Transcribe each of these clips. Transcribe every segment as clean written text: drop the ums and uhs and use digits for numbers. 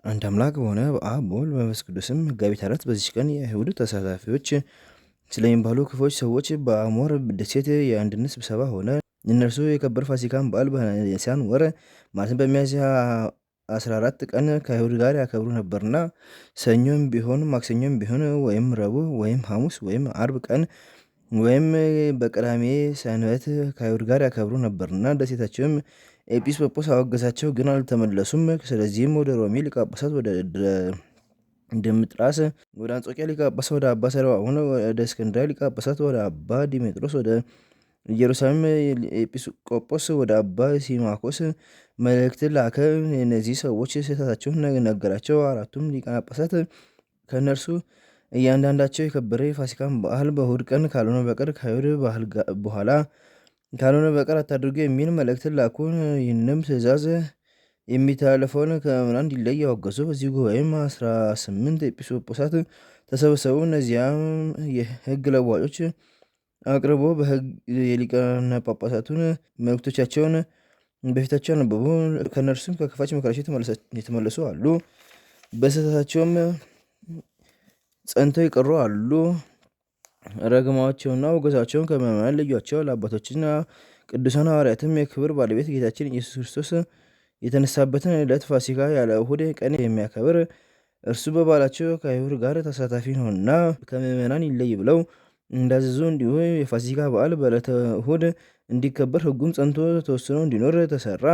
አንድ አምላክ በሆነ በአብ በወልድ በመንፈስ ቅዱስም መጋቢት 4 በዚች ቀን የአይሁድ ተሳታፊዎች ስለሚባሉ ክፎች ሰዎች በአሞር ደሴት የአንድነት ስብሰባ ሆነ። እነርሱ የከበረ ፋሲካን በዓል በኒሳን ወር ማለትም በሚያዝያ 14 ቀን ከአይሁድ ጋር ያከብሩ ነበርና ሰኞም ቢሆን ማክሰኞም ቢሆን ወይም ረቡዕ ወይም ሐሙስ ወይም አርብ ቀን ወይም በቅዳሜ ሰንበት ከአይሁድ ጋር ያከብሩ ነበርና ደሴታቸውም ኤጲስቆጶስ አወገዛቸው፣ ግን አልተመለሱም። ስለዚህም ወደ ሮሜ ሊቀ ጳጳሳት ወደ ድምጥራስ፣ ወደ አንጾኪያ ሊቀ ጳጳሳት ወደ አባ ሰልዋሆን፣ ወደ እስክንድርያ ሊቀ ጳጳሳት ወደ አባ ዲሜጥሮስ፣ ወደ ኢየሩሳሌም ኤጲስቆጶስ ወደ አባ ሲማኮስ መልእክትን ላከ። እነዚህ ሰዎች ስህተታቸውን ነገራቸው። አራቱም ሊቃነ ጳጳሳት ከእነርሱ እያንዳንዳቸው የከበረ የፋሲካን በዓል በእሁድ ቀን ካልሆነ በቀር ከአይሁድ ባህል በኋላ ካልሆነ በቀር አታድርጉ የሚል መልእክትን ላኩ። ይህንም ትእዛዝ የሚተላለፈውን ከምዕመናን እንዲለይ አወገዙ። በዚህ ጉባኤም 18 ኤጲስቆጶሳት ተሰበሰቡ። እነዚያም የሕግ ለዋጮች አቅርቦ በሕግ የሊቃነ ጳጳሳቱን መልእክቶቻቸውን በፊታቸው አነበቡ። ከእነርሱም ከክፋች መከራቸው የተመለሱ አሉ፣ በስህተታቸውም ጸንተው የቀሩ አሉ። ረግማቸውና ወገዛቸውን ከምዕመናን ለዩአቸው። ለአባቶችና ቅዱሳን ሐዋርያትም የክብር ባለቤት ጌታችን ኢየሱስ ክርስቶስ የተነሳበትን ዕለት ፋሲካ ያለ እሁድ ቀን የሚያከብር እርሱ በበዓላቸው ከአይሁድ ጋር ተሳታፊ ነውና ከምዕመናን ይለይ ብለው እንዳዘዙ እንዲሁ የፋሲካ በዓል በዕለተ እሁድ እንዲከበር ሕጉም ጸንቶ ተወስኖ እንዲኖር ተሰራ።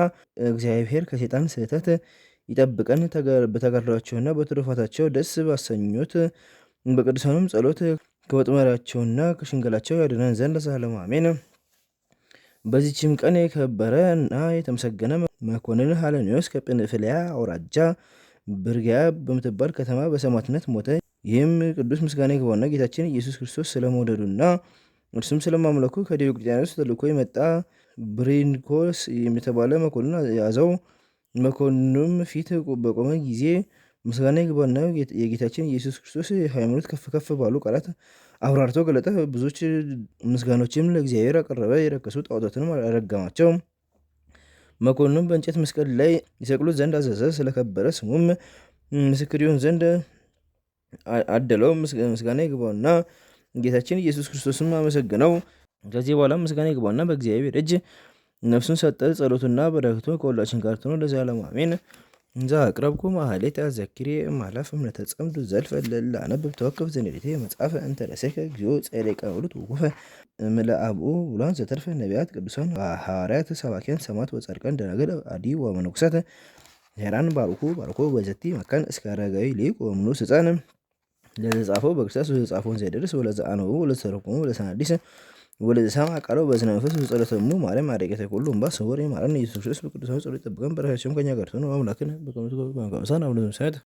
እግዚአብሔር ከሴጣን ስህተት ይጠብቀን። በተጋድሏቸውና በትሩፋታቸው ደስ ባሰኙት በቅዱሳኑም ጸሎት ከወጥመዳቸውና ከሽንገላቸው ያድነን ዘንድ ለዘላለሙ አሜን። በዚችም ቀን የከበረ እና የተመሰገነ መኮንን ሐለኒዮስ ከጵንፍልያ አውራጃ ብርግያ በምትባል ከተማ በሰማዕትነት ሞተ። ይህም ቅዱስ ምስጋና ይግባውና ጌታችን ኢየሱስ ክርስቶስ ስለመውደዱና እርሱም ስለማምለኩ ከዲዮቅልጥያኖስ ተልኮ የመጣ ብሪንኮስ የተባለ መኮንን ያዘው። መኮንኑም ፊት በቆመ ጊዜ ምስጋና ይግባውና የጌታችን ኢየሱስ ክርስቶስ ሃይማኖት ከፍ ከፍ ባሉ ቃላት አብራርቶ ገለጠ። ብዙዎች ምስጋኖችም ለእግዚአብሔር አቀረበ። የረከሱ ጣዖታትንም አረገማቸው። መኮንኑም በእንጨት መስቀል ላይ ይሰቅሉት ዘንድ አዘዘ። ስለከበረ ስሙም ምስክር ይሆን ዘንድ አደለው። ምስጋና ይግባውና ጌታችን ኢየሱስ ክርስቶስም አመሰግነው። ከዚህ በኋላ ምስጋና ይግባውና በእግዚአብሔር እጅ ነፍሱን ሰጠ። ጸሎቱና በረከቱ ከሁላችን ጋር ትኑር ለዘላለሙ አሜን። እንዛ አቅረብኩ ማህሌት አዘኪሬ ማላፍ እምነተ ጸምዱ ዘልፈ ለላነብብ ተወከፍ ዘንዴቴ መጽሐፈ እንተ ረሴከ እግዚኦ ጸሬቀ ውሉት ውኩፈ ምለአብኡ ብሏን ዘተርፈ ነቢያት ቅዱሳን ሐዋርያት ሰባኪያን ሰማዕት ወጻድቃን ደናግል አዲ ወመነኮሳት ሄራን ባርኩ በዘቲ መካን እስከ አረጋዊ ሊቅ ወምኑስ ሕፃን ለተጻፈው በክርስቶስ የተጻፈውን ዘይደርስ ወለዛ አነቡ ወለተረጎሙ ወለሰናዲስ ወለዘሰማ ቃሉ በዝነ መንፈስ ጸሎተሙ ማርያም አደቀተ ሁሉ እንባ ሰወር ማረን ኢየሱስ ክርስቶስ በቅዱሳኑ ጸሎት ይጠብቀን። በረከታቸውም ከኛ ጋር ትኑር። አምላክን በቀመቱ በመንፈሳን አቡነ ዘበሰማያት